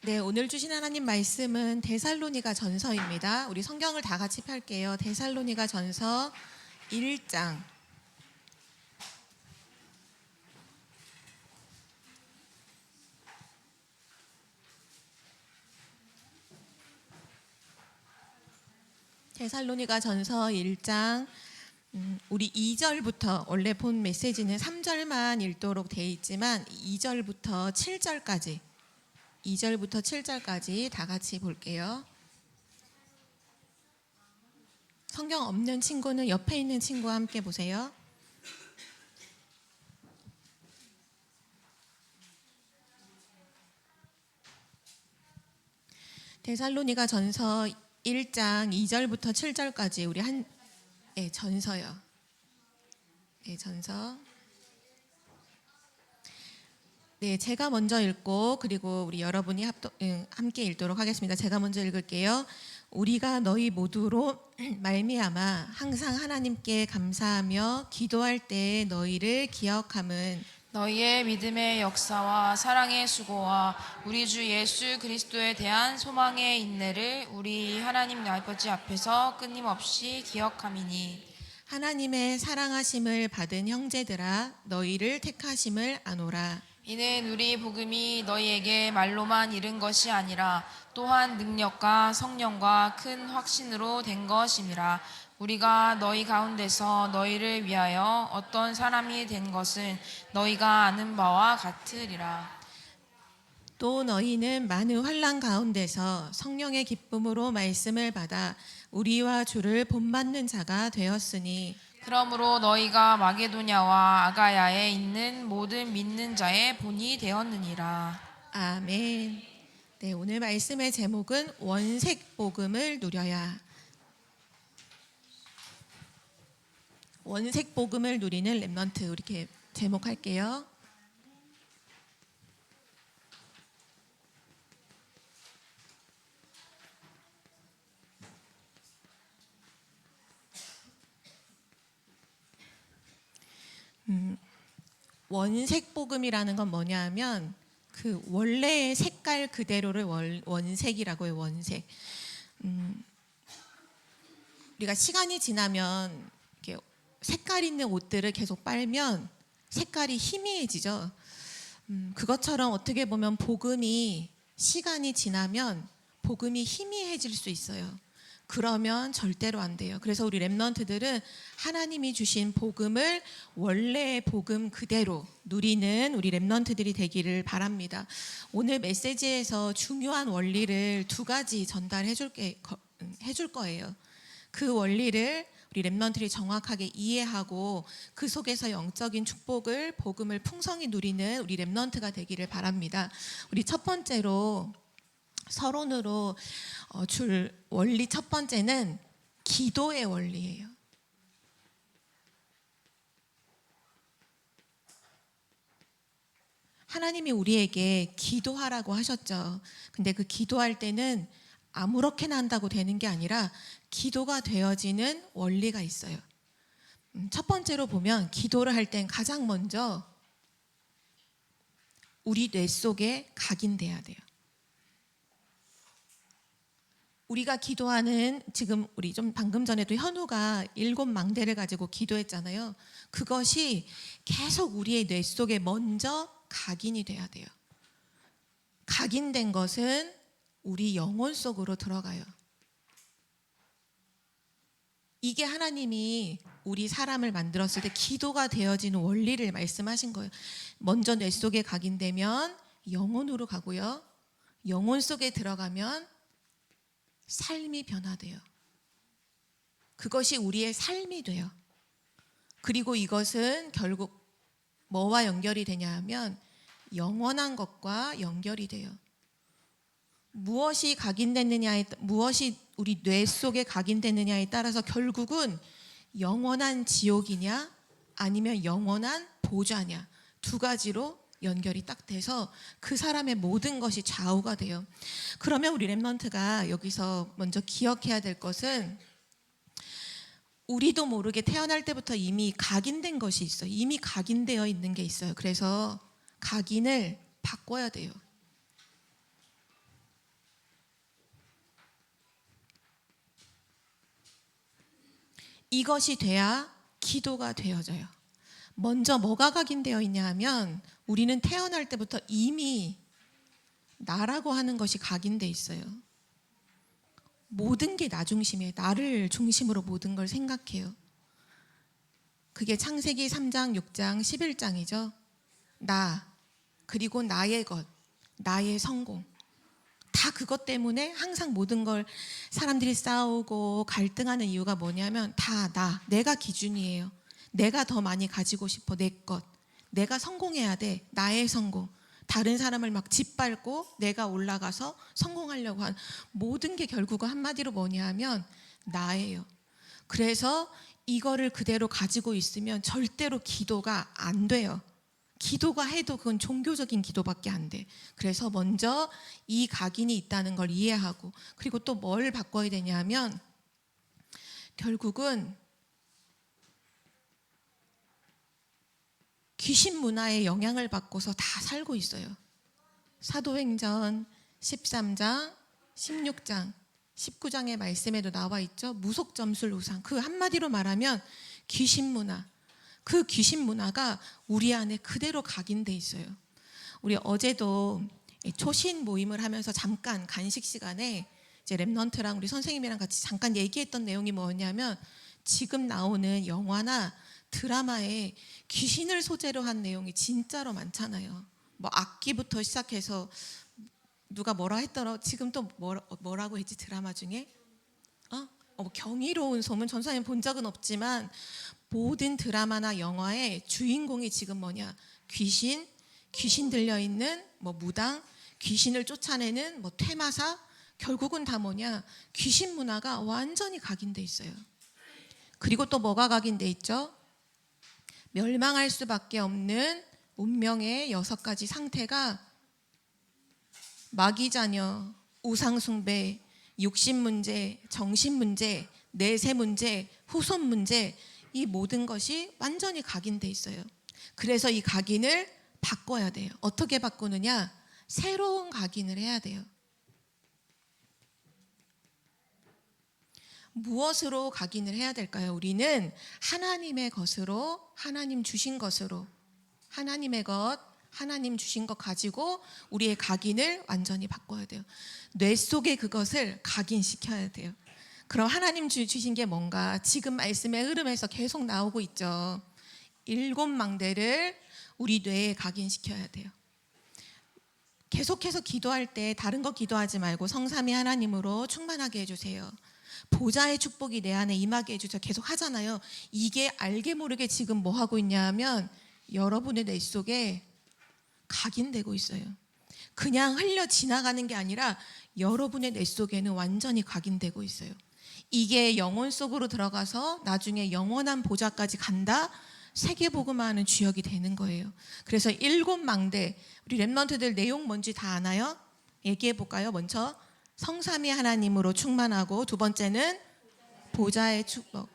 네, 오늘 주신 하나님 말씀은 데살로니가 전서입니다. 우리 성경을 다 같이 펼게요. 데살로니가 전서 1장. 데살로니가 전서 1장. 우리 2절부터 원래 본 메시지는 3절만 읽도록 돼 있지만 2절부터 7절까지 다 같이 볼게요. 성경 없는 친구는 옆에 있는 친구와 함께 보세요. 데살로니가 전서 1장 2절부터 7절까지 우리 전서요. 전서. 네, 제가 먼저 읽고 그리고 우리 여러분이 함께 읽도록 하겠습니다. 제가 먼저 읽을게요. 우리가 너희 모두로 말미암아 항상 하나님께 감사하며 기도할 때에 너희를 기억함은 너희의 믿음의 역사와 사랑의 수고와 우리 주 예수 그리스도에 대한 소망의 인내를 우리 하나님 아버지 앞에서 끊임없이 기억함이니 하나님의 사랑하심을 받은 형제들아 너희를 택하심을 아노라. 이는 우리 복음이 너희에게 말로만 이른 것이 아니라 또한 능력과 성령과 큰 확신으로 된 것임이라. 우리가 너희 가운데서 너희를 위하여 어떤 사람이 된 것은 너희가 아는 바와 같으리라. 또 너희는 많은 환난 가운데서 성령의 기쁨으로 말씀을 받아 우리와 주를 본받는 자가 되었으니 그러므로 너희가 마게도냐와 아가야에 있는 모든 믿는 자의 본이 되었느니라. 아멘. 네, 오늘 말씀의 제목은 원색 복음을 누려야. 원색 복음을 누리는 렘넌트 이렇게 제목할게요. 원색 복음이라는 건 뭐냐 하면 그 원래의 색깔 그대로를 원색이라고 해요. 원색. 우리가 시간이 지나면 이렇게 색깔 있는 옷들을 계속 빨면 색깔이 희미해지죠. 그것처럼 어떻게 보면 복음이 시간이 지나면 복음이 희미해질 수 있어요. 그러면 절대로 안 돼요. 그래서 우리 렘넌트들은 하나님이 주신 복음을 원래의 복음 그대로 누리는 우리 렘넌트들이 되기를 바랍니다. 오늘 메시지에서 중요한 원리를 2가지 전달해 줄 거예요. 그 원리를 우리 렘넌트들이 정확하게 이해하고 그 속에서 영적인 축복을 복음을 풍성히 누리는 우리 렘넌트가 되기를 바랍니다. 우리 첫 번째로 서론으로 줄 원리 첫 번째는 기도의 원리예요. 하나님이 우리에게 기도하라고 하셨죠. 근데 그 기도할 때는 아무렇게나 한다고 되는 게 아니라 기도가 되어지는 원리가 있어요. 첫 번째로 보면 기도를 할 땐 가장 먼저 우리 뇌 속에 각인돼야 돼요. 우리가 기도하는 지금 우리 좀 방금 전에도 현우가 7망대를 가지고 기도했잖아요. 그것이 계속 우리의 뇌 속에 먼저 각인이 돼야 돼요. 각인된 것은 우리 영혼 속으로 들어가요. 이게 하나님이 우리 사람을 만들었을 때 기도가 되어지는 원리를 말씀하신 거예요. 먼저 뇌 속에 각인되면 영혼으로 가고요. 영혼 속에 들어가면 삶이 변화돼요. 그것이 우리의 삶이 돼요. 그리고 이것은 결국 뭐와 연결이 되냐 하면 영원한 것과 연결이 돼요. 무엇이 각인됐느냐에 무엇이 우리 뇌 속에 각인됐느냐에 따라서 결국은 영원한 지옥이냐 아니면 영원한 보좌냐 2가지로 연결이 딱 돼서 그 사람의 모든 것이 좌우가 돼요. 그러면 우리 렘넌트가 여기서 먼저 기억해야 될 것은 우리도 모르게 태어날 때부터 이미 각인된 것이 있어요. 이미 각인되어 있는 게 있어요. 그래서 각인을 바꿔야 돼요. 이것이 돼야 기도가 되어져요. 먼저 뭐가 각인되어 있냐 하면 우리는 태어날 때부터 이미 나라고 하는 것이 각인돼 있어요. 모든 게 나 중심이에요. 나를 중심으로 모든 걸 생각해요. 그게 창세기 3장, 6장, 11장이죠. 나, 그리고 나의 것, 나의 성공. 다 그것 때문에 항상 모든 걸 사람들이 싸우고 갈등하는 이유가 뭐냐면 다 내가 기준이에요. 내가 더 많이 가지고 싶어, 내 것. 내가 성공해야 돼, 나의 성공. 다른 사람을 막 짓밟고 내가 올라가서 성공하려고 하는 모든 게 결국은 한마디로 뭐냐 하면 나예요. 그래서 이거를 그대로 가지고 있으면 절대로 기도가 안 돼요. 기도가 해도 그건 종교적인 기도밖에 안 돼. 그래서 먼저 이 각인이 있다는 걸 이해하고, 그리고 또 뭘 바꿔야 되냐면 결국은 귀신 문화의 영향을 받고서 다 살고 있어요. 사도행전 13장, 16장, 19장의 말씀에도 나와 있죠. 무속점술 우상. 그 한마디로 말하면 귀신 문화. 그 귀신 문화가 우리 안에 그대로 각인돼 있어요. 우리 어제도 초신 모임을 하면서 잠깐 간식 시간에 이제 랩넌트랑 우리 선생님이랑 같이 잠깐 얘기했던 내용이 뭐냐면 지금 나오는 영화나 드라마에 귀신을 소재로 한 내용이 진짜로 많잖아요. 뭐 악기부터 시작해서 누가 뭐라 했더라. 지금 또 뭐라고 했지 드라마 중에? 뭐 경이로운 소문. 전사님 본 적은 없지만 모든 드라마나 영화의 주인공이 지금 뭐냐? 귀신 들려있는 뭐 무당, 귀신을 쫓아내는 뭐 퇴마사. 결국은 다 뭐냐? 귀신 문화가 완전히 각인돼 있어요. 그리고 또 뭐가 각인돼 있죠? 멸망할 수밖에 없는 운명의 6가지 상태가 마귀자녀, 우상숭배, 육신문제, 정신문제, 내세문제, 후손문제, 이 모든 것이 완전히 각인돼 있어요. 그래서 이 각인을 바꿔야 돼요. 어떻게 바꾸느냐? 새로운 각인을 해야 돼요. 무엇으로 각인을 해야 될까요? 우리는 하나님의 것으로, 하나님 주신 것으로, 하나님의 것, 하나님 주신 것 가지고 우리의 각인을 완전히 바꿔야 돼요. 뇌 속에 그것을 각인시켜야 돼요. 그럼 하나님 주신 게 뭔가? 지금 말씀의 흐름에서 계속 나오고 있죠. 7망대를 우리 뇌에 각인시켜야 돼요. 계속해서 기도할 때 다른 거 기도하지 말고 성삼위 하나님으로 충만하게 해주세요. 보좌의 축복이 내 안에 임하게 해주세요. 계속 하잖아요. 이게 알게 모르게 지금 뭐 하고 있냐 하면 여러분의 뇌 속에 각인되고 있어요. 그냥 흘려 지나가는 게 아니라 여러분의 뇌 속에는 완전히 각인되고 있어요. 이게 영혼 속으로 들어가서 나중에 영원한 보좌까지 간다. 세계복음화하는 주역이 되는 거예요. 그래서 7망대, 우리 랩런트들 내용 뭔지 다 아나요? 얘기해 볼까요? 먼저 성삼위 하나님으로 충만하고, 두 번째는 보좌의 축복,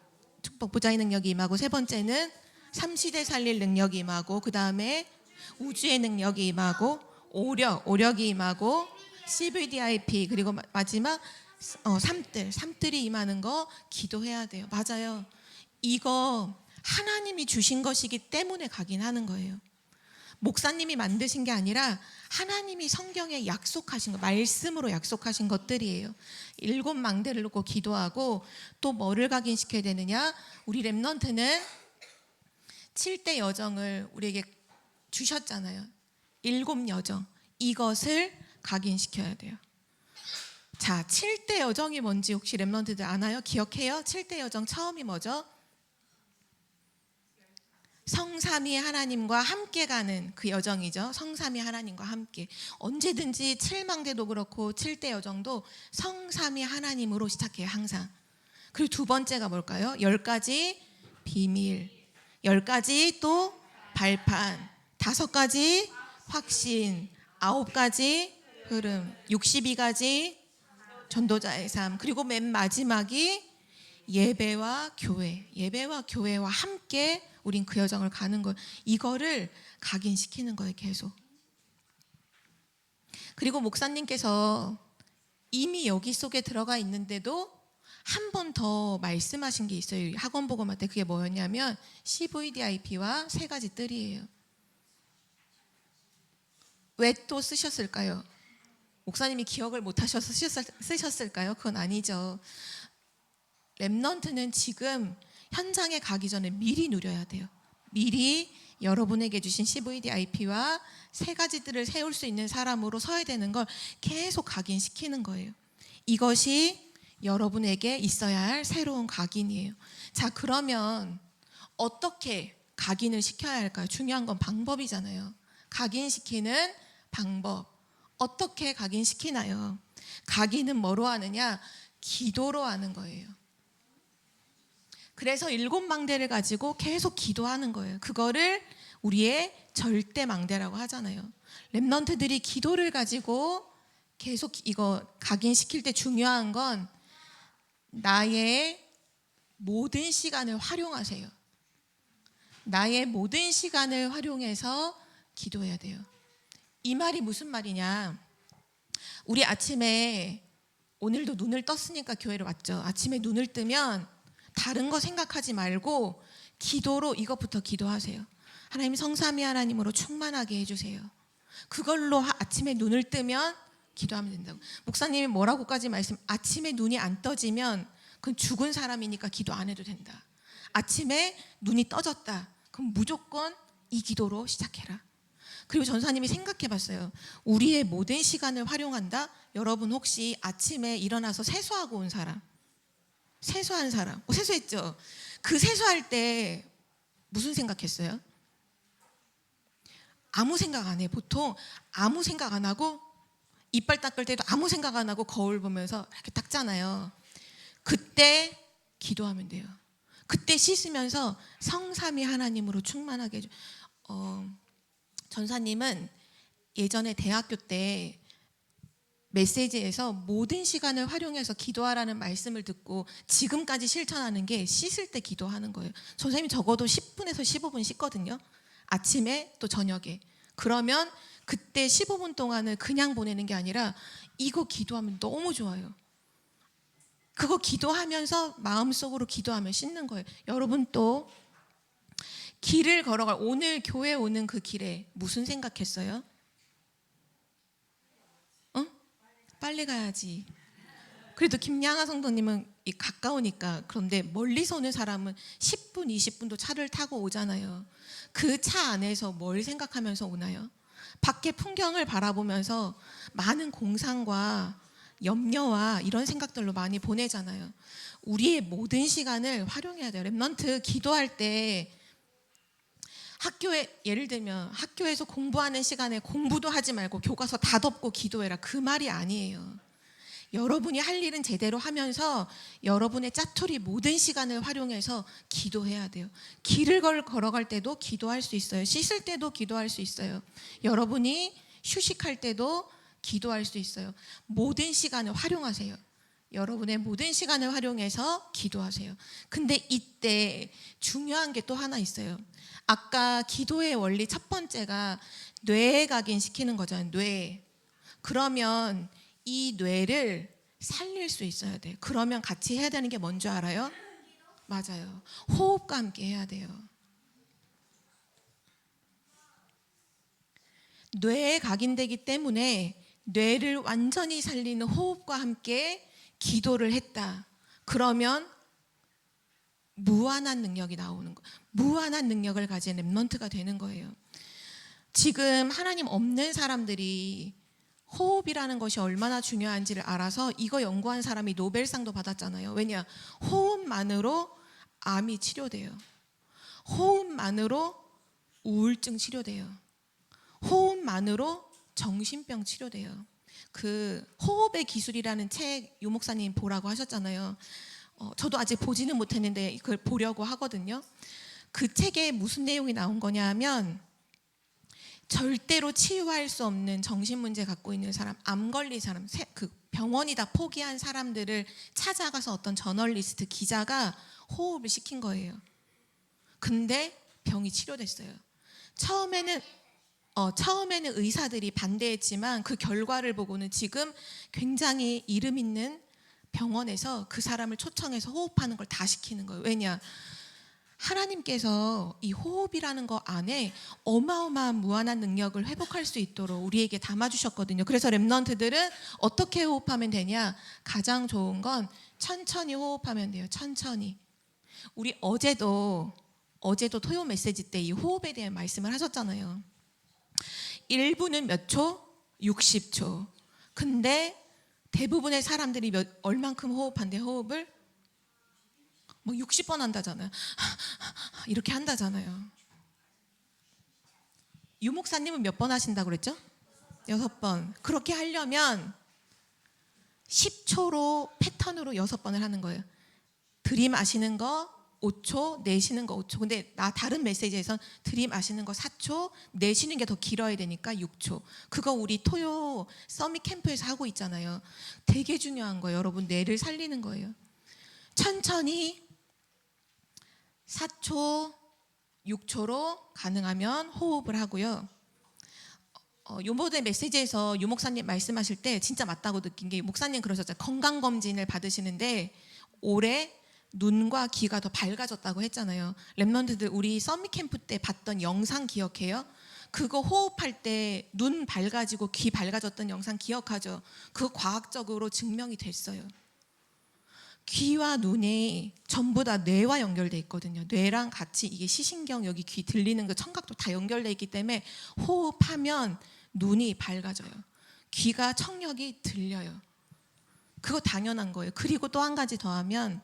보좌의 능력이 임하고, 세 번째는 삼시대 살릴 능력이 임하고, 그 다음에 우주의 능력이 임하고, 오력이 임하고, CVDIP, 그리고 마지막 삼들이 임하는 거 기도해야 돼요. 맞아요. 이거 하나님이 주신 것이기 때문에 각인하는 거예요. 목사님이 만드신 게 아니라 하나님이 성경에 약속하신 거, 말씀으로 약속하신 것들이에요. 7망대를 놓고 기도하고, 또 뭐를 각인시켜야 되느냐? 우리 랩넌트는 7대 여정을 우리에게 주셨잖아요. 7여정. 이것을 각인시켜야 돼요. 자, 7대 여정이 뭔지 혹시 랩넌트들 아나요? 기억해요? 7대 여정 처음이 뭐죠? 성삼위 하나님과 함께 가는 그 여정이죠. 성삼위 하나님과 함께. 언제든지 7망대도 그렇고 7대 여정도 성삼위 하나님으로 시작해요. 항상. 그리고 두 번째가 뭘까요? 10가지 비밀, 10가지 또 발판, 5가지 확신, 9가지 흐름, 62가지 전도자의 삶, 그리고 맨 마지막이 예배와 교회. 예배와 교회와 함께 우린 그 여정을 가는 거예요. 이거를 각인시키는 거예요. 계속. 그리고 목사님께서 이미 여기 속에 들어가 있는데도 한 번 더 말씀하신 게 있어요. 이 학원 복음할 때. 그게 뭐였냐면 CVDIP와 세 가지 뜰이에요. 왜 또 쓰셨을까요? 목사님이 기억을 못 하셔서 쓰셨을까요? 그건 아니죠. 렘넌트는 지금 현장에 가기 전에 미리 누려야 돼요. 미리 여러분에게 주신 CVDIP와 세 가지 뜰을 세울 수 있는 사람으로 서야 되는 걸 계속 각인시키는 거예요. 이것이 여러분에게 있어야 할 새로운 각인이에요. 자, 그러면 어떻게 각인을 시켜야 할까요? 중요한 건 방법이잖아요. 각인시키는 방법. 어떻게 각인시키나요? 각인은 뭐로 하느냐? 기도로 하는 거예요. 그래서 7망대를 가지고 계속 기도하는 거예요. 그거를 우리의 절대망대라고 하잖아요. 렘넌트들이 기도를 가지고 계속 이거 각인시킬 때 중요한 건 나의 모든 시간을 활용하세요. 나의 모든 시간을 활용해서 기도해야 돼요. 이 말이 무슨 말이냐? 우리 아침에 오늘도 눈을 떴으니까 교회를 왔죠. 아침에 눈을 뜨면 다른 거 생각하지 말고 기도로 이것부터 기도하세요. 하나님, 성삼위 하나님으로 충만하게 해주세요. 그걸로 아침에 눈을 뜨면 기도하면 된다고. 목사님이 뭐라고까지 아침에 눈이 안 떠지면 그건 죽은 사람이니까 기도 안 해도 된다. 아침에 눈이 떠졌다. 그럼 무조건 이 기도로 시작해라. 그리고 전사님이 생각해 봤어요. 우리의 모든 시간을 활용한다? 여러분 혹시 아침에 일어나서 세수하고 온 사람? 세수한 사람? 세수했죠? 그 세수할 때 무슨 생각했어요? 아무 생각 안 해. 보통 아무 생각 안 하고 이빨 닦을 때도 아무 생각 안 하고 거울 보면서 이렇게 닦잖아요. 그때 기도하면 돼요. 그때 씻으면서 성삼위 하나님으로 충만하게 해줘. 전사님은 예전에 대학교 때 메시지에서 모든 시간을 활용해서 기도하라는 말씀을 듣고 지금까지 실천하는 게 씻을 때 기도하는 거예요. 전사님이 적어도 10분에서 15분 씻거든요. 아침에 또 저녁에. 그러면 그때 15분 동안을 그냥 보내는 게 아니라 이거 기도하면 너무 좋아요. 그거 기도하면서 마음속으로 기도하며 씻는 거예요. 여러분 또 길을 걸어갈 오늘 교회 오는 그 길에 무슨 생각했어요? 빨리 가야지. 그래도 김양아 성도님은 가까우니까. 그런데 멀리서 오는 사람은 10분, 20분도 차를 타고 오잖아요. 그 차 안에서 뭘 생각하면서 오나요? 밖에 풍경을 바라보면서 많은 공상과 염려와 이런 생각들로 많이 보내잖아요. 우리의 모든 시간을 활용해야 돼요. 렘넌트 기도할 때 학교에 예를 들면 학교에서 공부하는 시간에 공부도 하지 말고 교과서 다 덮고 기도해라. 그 말이 아니에요. 여러분이 할 일은 제대로 하면서 여러분의 짜투리 모든 시간을 활용해서 기도해야 돼요. 길을 걸어갈 때도 기도할 수 있어요. 씻을 때도 기도할 수 있어요. 여러분이 휴식할 때도 기도할 수 있어요. 모든 시간을 활용하세요. 여러분의 모든 시간을 활용해서 기도하세요. 근데 이때 중요한 게 또 하나 있어요. 아까 기도의 원리 첫 번째가 뇌에 각인시키는 거잖아요. 뇌. 그러면 이 뇌를 살릴 수 있어야 돼요. 그러면 같이 해야 되는 게 뭔지 알아요? 맞아요. 호흡과 함께 해야 돼요. 뇌에 각인되기 때문에 뇌를 완전히 살리는 호흡과 함께 기도를 했다. 그러면 무한한 능력이 나오는 거예요. 무한한 능력을 가진 렘넌트가 되는 거예요. 지금 하나님 없는 사람들이 호흡이라는 것이 얼마나 중요한지를 알아서 이거 연구한 사람이 노벨상도 받았잖아요. 왜냐? 호흡만으로 암이 치료돼요. 호흡만으로 우울증 치료돼요. 호흡만으로 정신병 치료돼요. 그 호흡의 기술이라는 책 유 목사님 보라고 하셨잖아요. 저도 아직 보지는 못했는데 그걸 보려고 하거든요. 그 책에 무슨 내용이 나온 거냐 하면 절대로 치유할 수 없는 정신문제 갖고 있는 사람, 암 걸린 사람, 그 병원이 다 포기한 사람들을 찾아가서 어떤 저널리스트 기자가 호흡을 시킨 거예요. 근데 병이 치료됐어요. 처음에는 의사들이 반대했지만 그 결과를 보고는 지금 굉장히 이름 있는 병원에서 그 사람을 초청해서 호흡하는 걸 다 시키는 거예요. 왜냐? 하나님께서 이 호흡이라는 거 안에 어마어마한 무한한 능력을 회복할 수 있도록 우리에게 담아주셨거든요. 그래서 렘넌트들은 어떻게 호흡하면 되냐? 가장 좋은 건 천천히 호흡하면 돼요. 천천히. 우리 어제도 토요 메시지 때 이 호흡에 대한 말씀을 하셨잖아요. 1분은 몇 초? 60초. 근데 대부분의 사람들이 얼만큼 호흡한대? 호흡을 뭐 60번 한다잖아요. 이렇게 한다잖아요. 유 목사님은 몇 번 하신다고 그랬죠? 6번. 그렇게 하려면 10초로 패턴으로 6번을 하는 거예요. 들이마시는 거 5초, 내쉬는 거 5초. 근데 다른 메시지에선 들이마시는 거 4초, 내쉬는 게 더 길어야 되니까 6초. 그거 우리 토요 서밋 캠프에서 하고 있잖아요. 되게 중요한 거예요. 여러분, 뇌를 살리는 거예요. 천천히 4초, 6초로 가능하면 호흡을 하고요. 요번에 메시지에서 유 목사님 말씀하실 때 진짜 맞다고 느낀 게, 목사님 그러셨잖아요. 건강검진을 받으시는데 올해 눈과 귀가 더 밝아졌다고 했잖아요. 렘넌트들 우리 서밋 캠프 때 봤던 영상 기억해요? 그거 호흡할 때 눈 밝아지고 귀 밝아졌던 영상 기억하죠? 그거 과학적으로 증명이 됐어요. 귀와 눈이 전부 다 뇌와 연결돼 있거든요. 뇌랑 같이 이게 시신경, 여기 귀 들리는 그 청각도 다 연결돼 있기 때문에 호흡하면 눈이 밝아져요. 귀가 청력이 들려요. 그거 당연한 거예요. 그리고 또 한 가지 더 하면,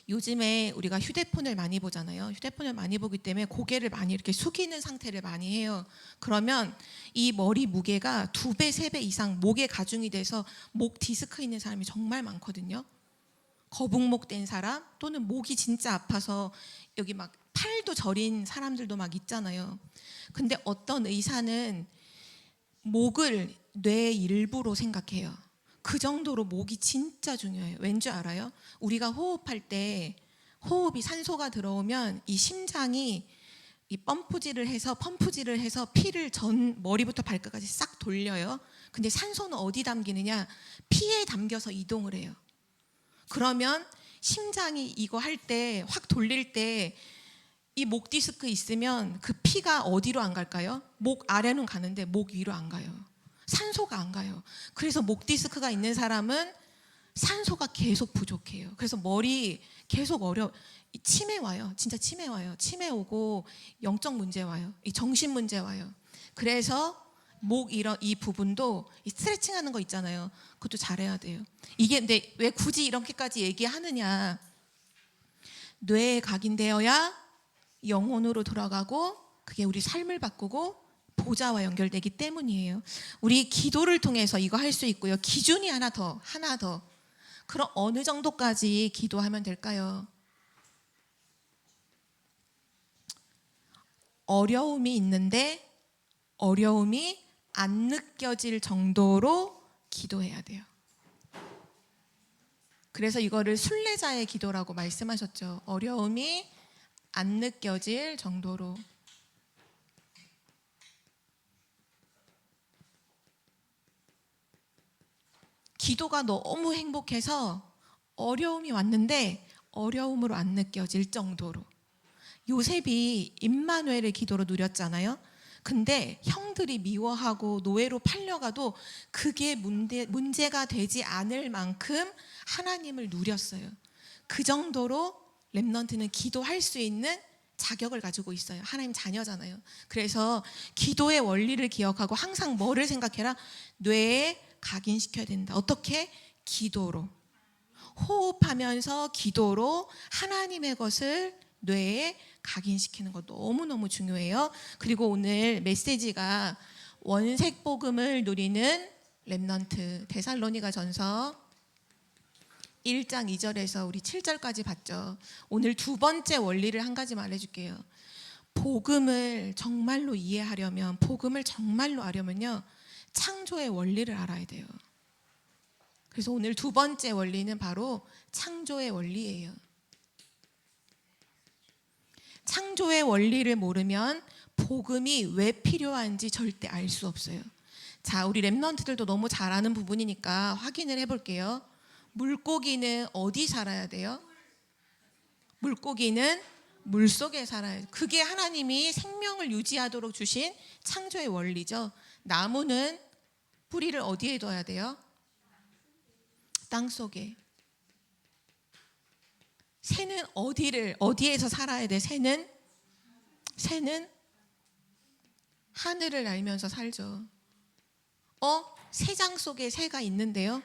요즘에 우리가 휴대폰을 많이 보잖아요. 휴대폰을 많이 보기 때문에 고개를 많이 이렇게 숙이는 상태를 많이 해요. 그러면 이 머리 무게가 2배, 3배 이상 목에 가중이 돼서 목 디스크 있는 사람이 정말 많거든요. 거북목 된 사람, 또는 목이 진짜 아파서 여기 막 팔도 저린 사람들도 막 있잖아요. 근데 어떤 의사는 목을 뇌의 일부로 생각해요. 그 정도로 목이 진짜 중요해요. 왠지 알아요? 우리가 호흡할 때 호흡이 산소가 들어오면 이 심장이 이 펌프질을 해서 피를 전 머리부터 발끝까지 싹 돌려요. 근데 산소는 어디 담기느냐? 피에 담겨서 이동을 해요. 그러면 심장이 이거 할 때, 확 돌릴 때 이 목 디스크 있으면 그 피가 어디로 안 갈까요? 목 아래는 가는데 목 위로 안 가요. 산소가 안 가요. 그래서 목 디스크가 있는 사람은 산소가 계속 부족해요. 그래서 머리 계속 치매 와요. 진짜 치매 와요. 치매 오고 영적 문제 와요. 이 정신 문제 와요. 그래서 목 이 부분도 이 스트레칭 하는 거 있잖아요. 그것도 잘해야 돼요. 이게 근데 왜 굳이 이렇게까지 얘기하느냐? 뇌에 각인되어야 영혼으로 돌아가고, 그게 우리 삶을 바꾸고 보좌와 연결되기 때문이에요. 우리 기도를 통해서 이거 할 수 있고요. 기준이 하나 더. 그럼 어느 정도까지 기도하면 될까요? 어려움이 있는데 어려움이 안 느껴질 정도로 기도해야 돼요. 그래서 이거를 순례자의 기도라고 말씀하셨죠. 어려움이 안 느껴질 정도로. 기도가 너무 행복해서 어려움이 왔는데 어려움으로 안 느껴질 정도로. 요셉이 임마누엘의 기도로 누렸잖아요. 근데 형들이 미워하고 노예로 팔려가도 그게 문제가 되지 않을 만큼 하나님을 누렸어요. 그 정도로 렘넌트는 기도할 수 있는 자격을 가지고 있어요. 하나님 자녀잖아요. 그래서 기도의 원리를 기억하고 항상 뭐를 생각해라? 뇌에 각인시켜야 된다. 어떻게? 기도로. 호흡하면서 기도로 하나님의 것을 뇌에 각인시키는 거 너무너무 중요해요. 그리고 오늘 메시지가 원색 복음을 누리는 렘넌트, 데살로니가 전서 1장 2절에서 우리 7절까지 봤죠. 오늘 두 번째 원리를 한 가지 말해줄게요. 복음을 정말로 이해하려면, 복음을 정말로 알려면요, 창조의 원리를 알아야 돼요. 그래서 오늘 두 번째 원리는 바로 창조의 원리예요. 창조의 원리를 모르면 복음이 왜 필요한지 절대 알 수 없어요. 자, 우리 렘넌트들도 너무 잘 아는 부분이니까 확인을 해볼게요. 물고기는 어디 살아야 돼요? 물고기는 물 속에 살아요. 그게 하나님이 생명을 유지하도록 주신 창조의 원리죠. 나무는 뿌리를 어디에 둬야 돼요? 땅 속에. 새는 어디에서 살아야 돼? 새는 하늘을 날면서 살죠. 새장 속에 새가 있는데요.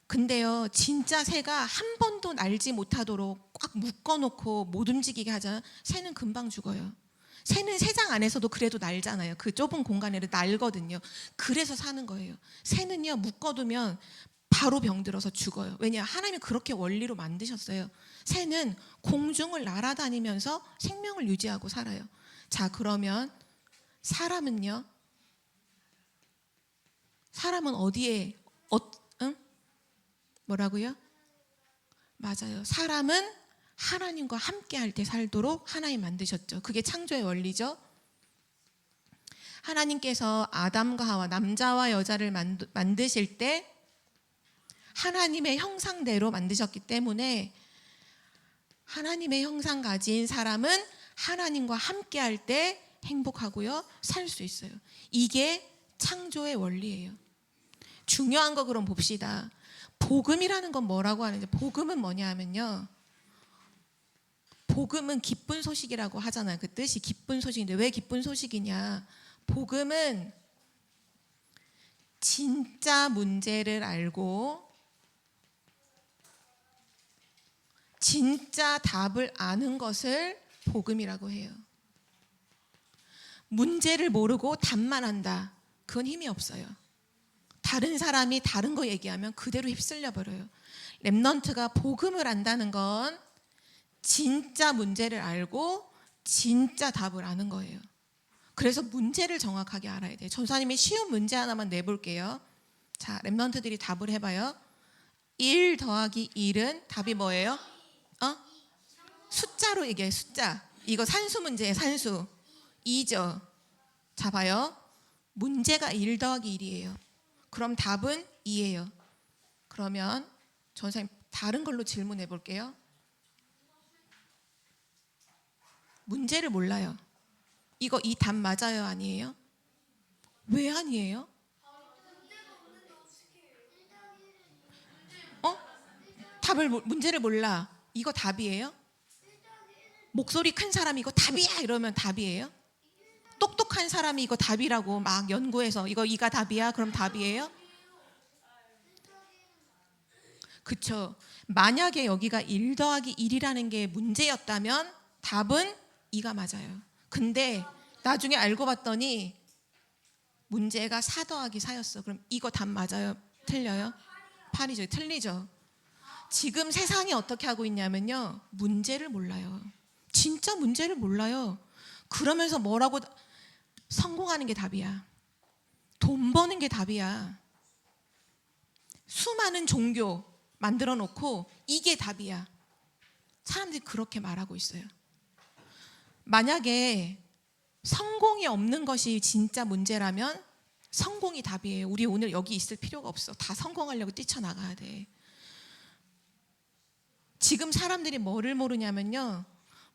근데요, 진짜 새가 한 번도 날지 못하도록 꽉 묶어놓고 못 움직이게 하잖아요. 새는 금방 죽어요. 새는 새장 안에서도 그래도 날잖아요. 그 좁은 공간에도 날거든요. 그래서 사는 거예요. 새는요, 묶어두면 바로 병들어서 죽어요. 왜냐? 하나님이 그렇게 원리로 만드셨어요. 새는 공중을 날아다니면서 생명을 유지하고 살아요. 자, 그러면 사람은요? 사람은 어디에 뭐라고요? 맞아요. 사람은 하나님과 함께 할 때 살도록 하나님 만드셨죠. 그게 창조의 원리죠. 하나님께서 아담과 하와, 남자와 여자를 만드실 때 하나님의 형상대로 만드셨기 때문에 하나님의 형상 가진 사람은 하나님과 함께 할 때 행복하고요, 살 수 있어요. 이게 창조의 원리예요. 중요한 거 그럼 봅시다. 복음이라는 건 뭐라고 하는지. 복음은 뭐냐 하면요, 복음은 기쁜 소식이라고 하잖아요. 그 뜻이 기쁜 소식인데 왜 기쁜 소식이냐? 복음은 진짜 문제를 알고 진짜 답을 아는 것을 복음이라고 해요. 문제를 모르고 답만 한다. 그건 힘이 없어요. 다른 사람이 다른 거 얘기하면 그대로 휩쓸려 버려요. 렘넌트가 복음을 안다는 건 진짜 문제를 알고 진짜 답을 아는 거예요. 그래서 문제를 정확하게 알아야 돼요. 전사님이 쉬운 문제 하나만 내볼게요. 자, 렘넌트들이 답을 해봐요. 1 더하기 1은 답이 뭐예요? 숫자로 얘기해요. 숫자. 이거 산수 문제예요. 산수. 2죠. 자, 봐요. 문제가 1 더하기 1이에요. 그럼 답은 2예요. 그러면 전사님 다른 걸로 질문해 볼게요. 문제를 몰라요. 이거 이 답 맞아요? 아니에요? 왜 아니에요? 문제를 몰라. 이거 답이에요? 목소리 큰 사람이 이거 답이야 이러면 답이에요? 똑똑한 사람이 이거 답이라고 막 연구해서 이가 답이야? 그럼 답이에요? 그쵸. 만약에 여기가 1 더하기 1이라는 게 문제였다면 답은 2가 맞아요. 근데 나중에 알고 봤더니 문제가 4 더하기 4였어. 그럼 이거 답 맞아요? 틀려요? 8이죠. 틀리죠. 지금 세상이 어떻게 하고 있냐면요, 문제를 몰라요. 진짜 문제를 몰라요. 그러면서 뭐라고, 성공하는 게 답이야. 돈 버는 게 답이야. 수많은 종교 만들어 놓고 이게 답이야. 사람들이 그렇게 말하고 있어요. 만약에 성공이 없는 것이 진짜 문제라면 성공이 답이에요. 우리 오늘 여기 있을 필요가 없어. 다 성공하려고 뛰쳐나가야 돼. 지금 사람들이 뭐를 모르냐면요,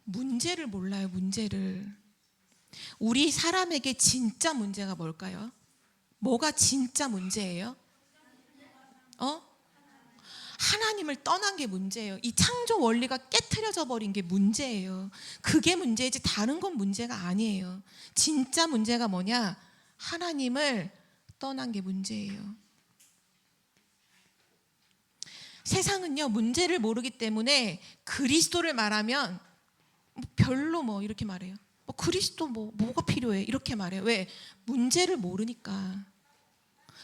문제를 몰라요. 문제를. 우리 사람에게 진짜 문제가 뭘까요? 뭐가 진짜 문제예요? 하나님을 떠난 게 문제예요. 이 창조 원리가 깨트려져 버린 게 문제예요. 그게 문제이지 다른 건 문제가 아니에요. 진짜 문제가 뭐냐? 하나님을 떠난 게 문제예요. 세상은요, 문제를 모르기 때문에 그리스도를 말하면 별로 이렇게 말해요. 그리스도 뭐가 필요해? 이렇게 말해요. 왜? 문제를 모르니까.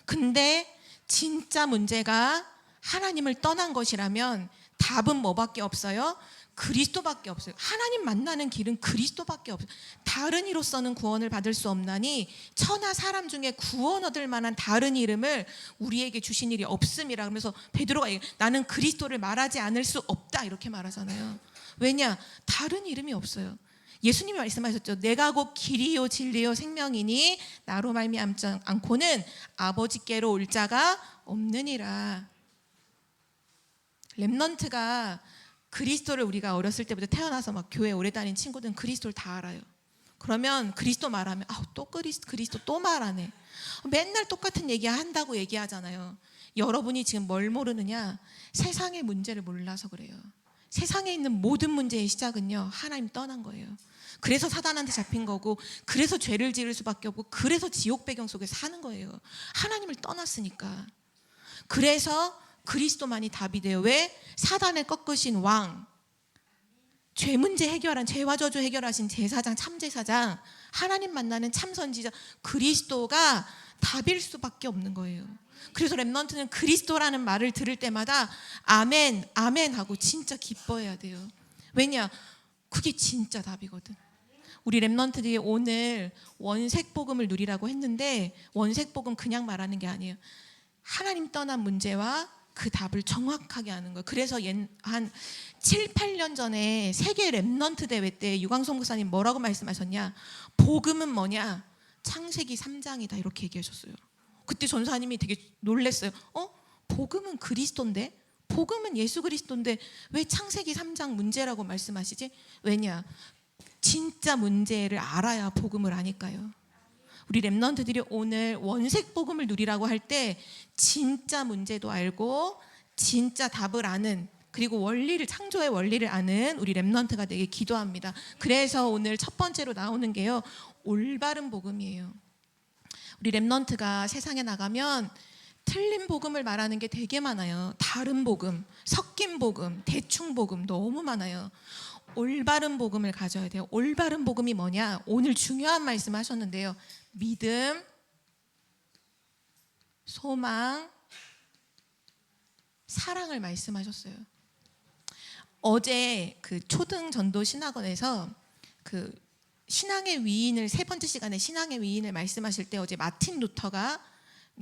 근데 진짜 문제가 하나님을 떠난 것이라면 답은 뭐밖에 없어요? 그리스도밖에 없어요. 하나님 만나는 길은 그리스도밖에 없어요. 다른 이로서는 구원을 받을 수 없나니 천하 사람 중에 구원 얻을 만한 다른 이름을 우리에게 주신 일이 없음이라. 그러면서 베드로가 나는 그리스도를 말하지 않을 수 없다 이렇게 말하잖아요. 왜냐? 다른 이름이 없어요. 예수님이 말씀하셨죠. 내가 곧 길이요 진리요 생명이니 나로 말미암지 않고는 아버지께로 올 자가 없느니라. 렘넌트가 그리스도를 우리가 어렸을 때부터 태어나서 막 교회 오래 다닌 친구들은 그리스도를 다 알아요. 그러면 그리스도 말하면 또 그리스도 또 말하네. 맨날 똑같은 얘기 한다고 얘기하잖아요. 여러분이 지금 뭘 모르느냐? 세상의 문제를 몰라서 그래요. 세상에 있는 모든 문제의 시작은요, 하나님 떠난 거예요. 그래서 사단한테 잡힌 거고, 그래서 죄를 지을 수밖에 없고, 그래서 지옥 배경 속에 사는 거예요. 하나님을 떠났으니까. 그래서 그리스도만이 답이 돼요. 왜? 사단을 꺾으신 왕, 죄 문제 해결한, 죄와 저주 해결하신 제사장, 참제사장, 하나님 만나는 참선지자 그리스도가 답일 수밖에 없는 거예요. 그래서 렘넌트는 그리스도라는 말을 들을 때마다 아멘, 아멘 하고 진짜 기뻐해야 돼요. 왜냐? 그게 진짜 답이거든. 우리 렘넌트들이 오늘 원색 복음을 누리라고 했는데, 원색 복음 그냥 말하는 게 아니에요. 하나님 떠난 문제와 그 답을 정확하게 아는 거예요. 그래서 한 7, 8년 전에 세계 렘넌트 대회 때 유광성 목사님 뭐라고 말씀하셨냐? 복음은 뭐냐? 창세기 3장이다 이렇게 얘기하셨어요. 그때 전사님이 되게 놀랐어요. 복음은 그리스도인데? 복음은 예수 그리스도인데 왜 창세기 3장 문제라고 말씀하시지? 왜냐? 진짜 문제를 알아야 복음을 아니까요. 우리 렘넌트들이 오늘 원색 복음을 누리라고 할 때 진짜 문제도 알고 진짜 답을 아는, 그리고 원리를, 창조의 원리를 아는 우리 렘넌트가 되게 기도합니다. 그래서 오늘 첫 번째로 나오는 게요, 올바른 복음이에요. 우리 렘넌트가 세상에 나가면 틀린 복음을 말하는 게 되게 많아요. 다른 복음, 섞인 복음, 대충 복음 너무 많아요. 올바른 복음을 가져야 돼요. 올바른 복음이 뭐냐? 오늘 중요한 말씀 하셨는데요. 믿음, 소망, 사랑을 말씀하셨어요. 어제 그 초등 전도 신학원에서 그 신앙의 위인을, 세 번째 시간에 신앙의 위인을 말씀하실 때 어제 마틴 루터가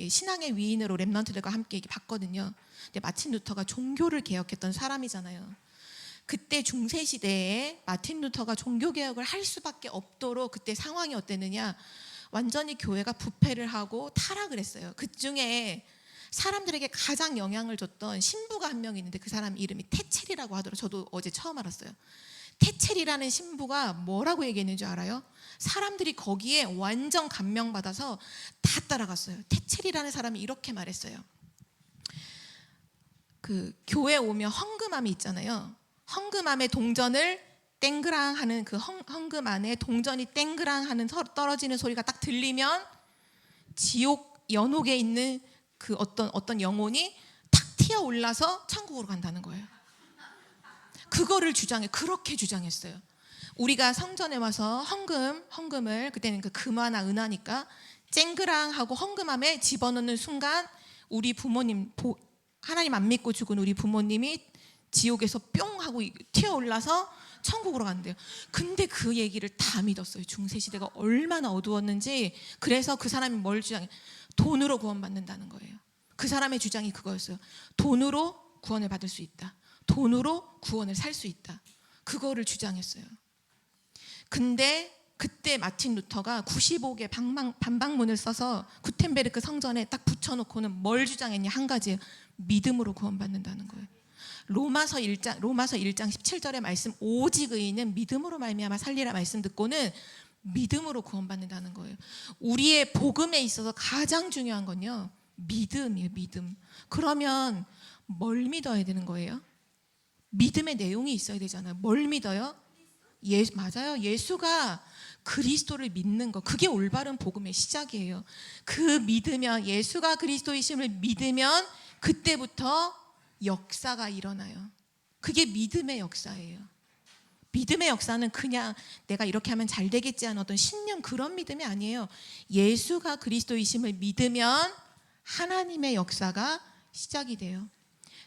신앙의 위인으로 렘넌트들과 함께 봤거든요. 근데 마틴 루터가 종교를 개혁했던 사람이잖아요. 그때 중세 시대에 마틴 루터가 종교 개혁을 할 수밖에 없도록 그때 상황이 어땠느냐? 완전히 교회가 부패를 하고 타락을 했어요. 그 중에 사람들에게 가장 영향을 줬던 신부가 한 명 있는데 그 사람 이름이 테첼이라고 하더라고요. 저도 어제 처음 알았어요. 테첼이라는 신부가 뭐라고 얘기했는 줄 알아요? 사람들이 거기에 완전 감명받아서 다 따라갔어요. 테첼이라는 사람이 이렇게 말했어요. 그 교회 오면 헌금함이 있잖아요. 헌금함에 동전을 땡그랑 하는 그 헌금 안에 동전이 땡그랑 하는 떨어지는 소리가 딱 들리면 지옥 연옥에 있는 그 어떤 영혼이 탁 튀어 올라서 천국으로 간다는 거예요. 그거를 그렇게 주장했어요. 우리가 성전에 와서 헌금을 그때는 그 금화나 은하니까 쨍그랑 하고 헌금함에 집어넣는 순간 우리 부모님, 하나님 안 믿고 죽은 우리 부모님이 지옥에서 뿅 하고 튀어 올라서 천국으로 간대요. 근데 그 얘기를 다 믿었어요. 중세시대가 얼마나 어두웠는지. 그래서 그 사람이 뭘 주장해? 돈으로 구원받는다는 거예요. 그 사람의 주장이 그거였어요. 돈으로 구원을 받을 수 있다. 돈으로 구원을 살 수 있다. 그거를 주장했어요. 근데 그때 마틴 루터가 95개 반박문을 써서 구텐베르크 성전에 딱 붙여놓고는 뭘 주장했냐? 한 가지예요. 믿음으로 구원받는다는 거예요. 로마서 1장 17절의 말씀, 오직 의인은 믿음으로 말미암아 살리라 말씀 듣고는 믿음으로 구원받는다는 거예요. 우리의 복음에 있어서 가장 중요한 건요, 믿음이에요. 믿음. 그러면 뭘 믿어야 되는 거예요? 믿음의 내용이 있어야 되잖아요. 뭘 믿어요? 맞아요. 예수가 그리스도를 믿는 거, 그게 올바른 복음의 시작이에요. 그 믿으면, 예수가 그리스도이심을 믿으면 그때부터 역사가 일어나요. 그게 믿음의 역사예요. 믿음의 역사는 그냥 내가 이렇게 하면 잘 되겠지 하는 어떤 신념, 그런 믿음이 아니에요. 예수가 그리스도이심을 믿으면 하나님의 역사가 시작이 돼요.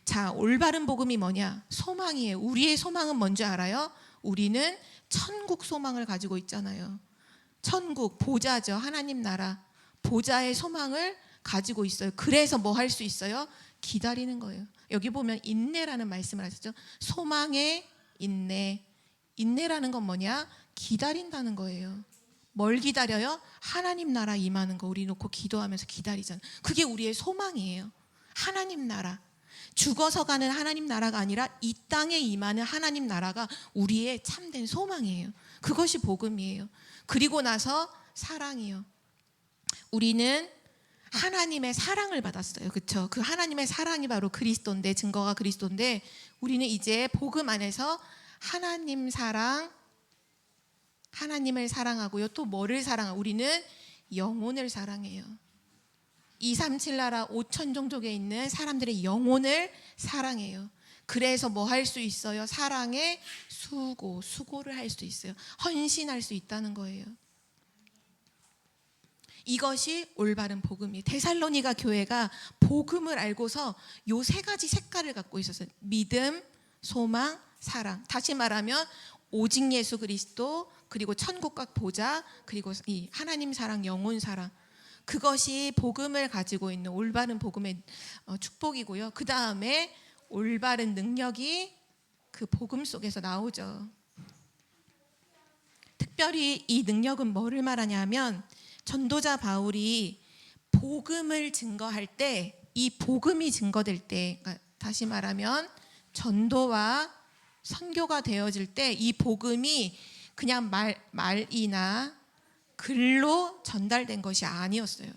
자, 올바른 복음이 뭐냐? 소망이에요. 우리의 소망은 뭔지 알아요? 우리는 천국 소망을 가지고 있잖아요. 천국, 보좌죠. 하나님 나라, 보좌의 소망을 가지고 있어요. 그래서 뭐 할 수 있어요? 기다리는 거예요. 여기 보면 인내라는 말씀을 하셨죠. 소망의 인내. 인내라는 건 뭐냐? 기다린다는 거예요. 뭘 기다려요? 하나님 나라 임하는 거 우리 놓고 기도하면서 기다리잖아요. 그게 우리의 소망이에요. 하나님 나라. 죽어서 가는 하나님 나라가 아니라 이 땅에 임하는 하나님 나라가 우리의 참된 소망이에요. 그것이 복음이에요. 그리고 나서 사랑이요. 우리는 하나님의 사랑을 받았어요. 그렇죠? 그 하나님의 사랑이 바로 그리스도인데, 증거가 그리스도인데, 우리는 이제 복음 안에서 하나님 사랑, 하나님을 사랑하고요. 또 뭐를 사랑하고? 우리는 영혼을 사랑해요. 237 나라 5천 종족에 있는 사람들의 영혼을 사랑해요. 그래서 뭐 할 수 있어요? 사랑의 수고를 할 수 있어요. 헌신할 수 있다는 거예요. 이것이 올바른 복음이에요. 데살로니가 교회가 복음을 알고서 요 세 가지 색깔을 갖고 있었어요. 믿음, 소망, 사랑. 다시 말하면 오직 예수 그리스도, 그리고 천국과 보좌, 그리고 이 하나님 사랑, 영혼 사랑. 그것이 복음을 가지고 있는 올바른 복음의 축복이고요. 그 다음에 올바른 능력이 그 복음 속에서 나오죠. 특별히 이 능력은 뭐를 말하냐면, 전도자 바울이 복음을 증거할 때, 이 복음이 증거될 때, 그러니까 다시 말하면 전도와 선교가 되어질 때 이 복음이 그냥 말이나 글로 전달된 것이 아니었어요.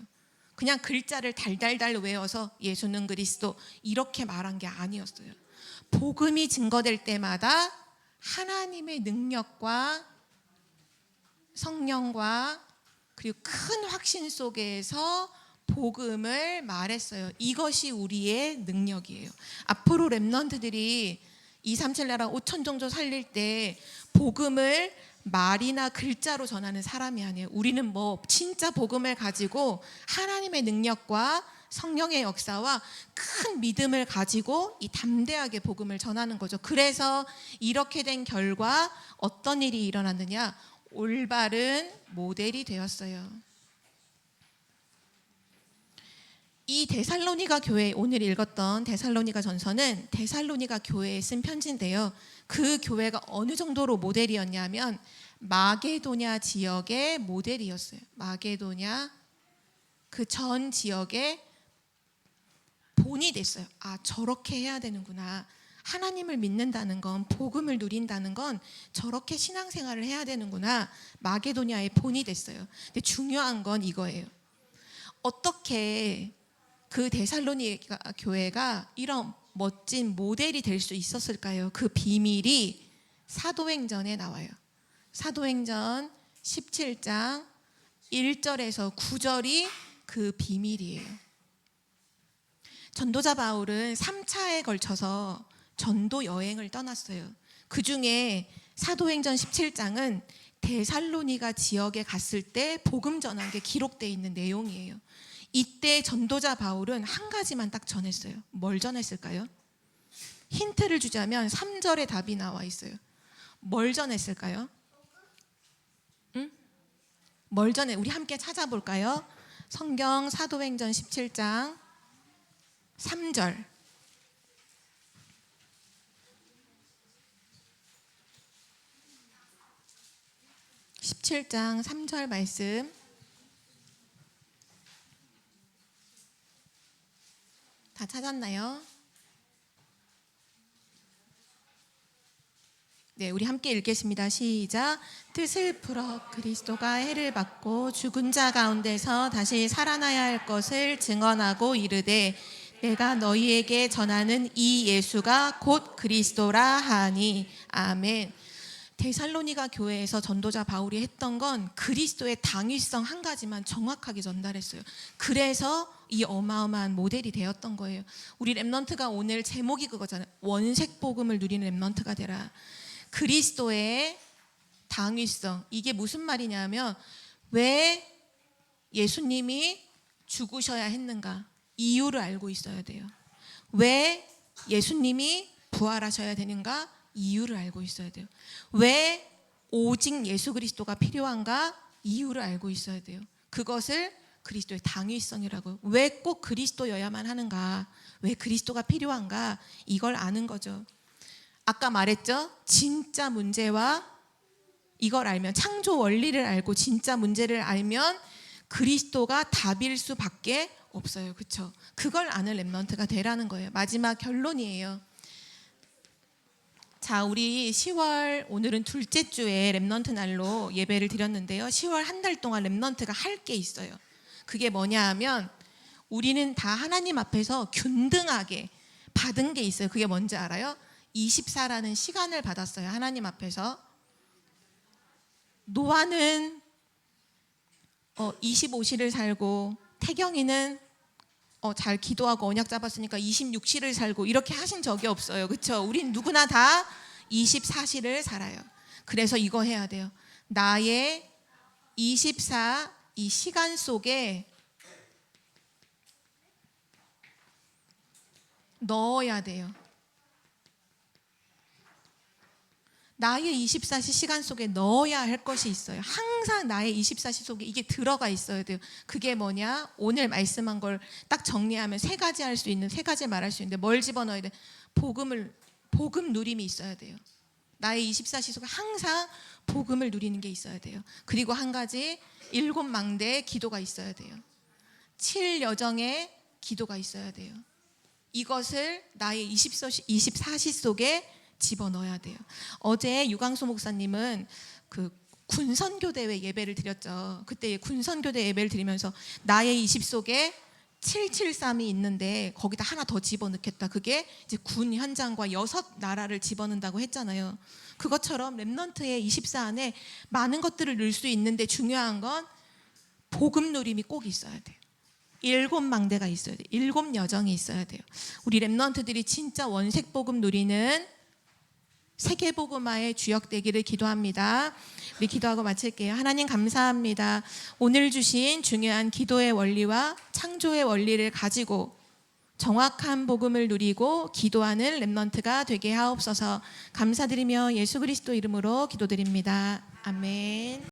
그냥 글자를 달달달 외워서 예수는 그리스도 이렇게 말한 게 아니었어요. 복음이 증거될 때마다 하나님의 능력과 성령과 그리고 큰 확신 속에서 복음을 말했어요. 이것이 우리의 능력이에요. 앞으로 렘넌트들이 237 나라 5천 종족 살릴 때 복음을 말이나 글자로 전하는 사람이 아니에요. 우리는 뭐 진짜 복음을 가지고 하나님의 능력과 성령의 역사와 큰 믿음을 가지고 이 담대하게 복음을 전하는 거죠. 그래서 이렇게 된 결과 어떤 일이 일어났느냐? 올바른 모델이 되었어요. 이 데살로니가 교회, 오늘 읽었던 데살로니가 전서는 데살로니가 교회에 쓴 편지인데요. 그 교회가 어느 정도로 모델이었냐면 마게도냐 지역의 모델이었어요. 마게도냐 그 전 지역의 본이 됐어요. 아, 저렇게 해야 되는구나. 하나님을 믿는다는 건, 복음을 누린다는 건 저렇게 신앙생활을 해야 되는구나. 마게도냐의 본이 됐어요. 근데 중요한 건 이거예요. 어떻게 그 데살로니가 교회가 이런 멋진 모델이 될 수 있었을까요? 그 비밀이 사도행전에 나와요. 사도행전 17장 1절에서 9절이 그 비밀이에요. 전도자 바울은 3차에 걸쳐서 전도 여행을 떠났어요. 그 중에 사도행전 17장은 데살로니가 지역에 갔을 때 복음 전한 게 기록되어 있는 내용이에요. 이때 전도자 바울은 한 가지만 딱 전했어요. 뭘 전했을까요? 힌트를 주자면 3절에 답이 나와 있어요. 뭘 전했을까요? 응? 뭘 전해? 우리 함께 찾아볼까요? 성경 사도행전 17장 3절. 17장 3절 말씀. 다 찾았나요? 네, 우리 함께 읽겠습니다. 시작. 뜻을 풀어 그리스도가 해를 받고 죽은 자 가운데서 다시 살아나야 할 것을 증언하고 이르되 내가 너희에게 전하는 이 예수가 곧 그리스도라 하니. 아멘. 데살로니가 교회에서 전도자 바울이 했던 건 그리스도의 당위성 한 가지만 정확하게 전달했어요. 그래서 이 어마어마한 모델이 되었던 거예요. 우리 렘넌트가 오늘 제목이 그거잖아요. 원색 복음을 누리는 렘넌트가 되라. 그리스도의 당위성. 이게 무슨 말이냐면 왜 예수님이 죽으셔야 했는가? 이유를 알고 있어야 돼요. 왜 예수님이 부활하셔야 되는가? 이유를 알고 있어야 돼요. 왜 오직 예수 그리스도가 필요한가? 이유를 알고 있어야 돼요. 그것을 그리스도의 당위성이라고. 왜 꼭 그리스도여야만 하는가? 왜 그리스도가 필요한가? 이걸 아는 거죠. 아까 말했죠? 진짜 문제와 이걸 알면, 창조 원리를 알고 진짜 문제를 알면 그리스도가 답일 수밖에 없어요. 그렇죠? 그걸 아는 렘넌트가 되라는 거예요. 마지막 결론이에요. 자, 우리 10월 오늘은 둘째 주에 렘넌트 날로 예배를 드렸는데요. 10월 한 달 동안 렘넌트가 할 게 있어요. 그게 뭐냐 하면 우리는 다 하나님 앞에서 균등하게 받은 게 있어요. 그게 뭔지 알아요? 24라는 시간을 받았어요. 하나님 앞에서. 노아는 25시를 살고, 태경이는 잘 기도하고 언약 잡았으니까 26시를 살고, 이렇게 하신 적이 없어요. 그렇죠? 우린 누구나 다 24시를 살아요. 그래서 이거 해야 돼요. 나의 24 이 시간 속에 넣어야 돼요. 나의 24시 시간 속에 넣어야 할 것이 있어요. 항상 나의 24시 속에 이게 들어가 있어야 돼요. 그게 뭐냐? 오늘 말씀한 걸 딱 정리하면 세 가지 할 수 있는, 세 가지 말할 수 있는데 뭘 집어넣어야 돼? 복음 누림이 있어야 돼요. 나의 24시 속에 항상 복음을 누리는 게 있어야 돼요. 그리고 한 가지, 7망대의 기도가 있어야 돼요. 7여정의 기도가 있어야 돼요. 이것을 나의 24시 속에 집어넣어야 돼요. 어제 유광수 목사님은 그 군선교대회 예배를 드렸죠. 그때 군선교대 예배를 드리면서 나의 20 속에 773이 있는데 거기다 하나 더 집어넣겠다. 그게 이제 군 현장과 6나라를 집어넣는다고 했잖아요. 그것처럼 렘넌트의 24 안에 많은 것들을 넣을 수 있는데 중요한 건 복음 누림이 꼭 있어야 돼요. 7망대가 있어야 돼요. 7여정이 있어야 돼요. 우리 렘넌트들이 진짜 원색 복음 누리는 세계복음화의 주역 되기를 기도합니다. 우리 기도하고 마칠게요. 하나님 감사합니다. 오늘 주신 중요한 기도의 원리와 창조의 원리를 가지고 정확한 복음을 누리고 기도하는 렘넌트가 되게 하옵소서. 감사드리며 예수 그리스도 이름으로 기도드립니다. 아멘.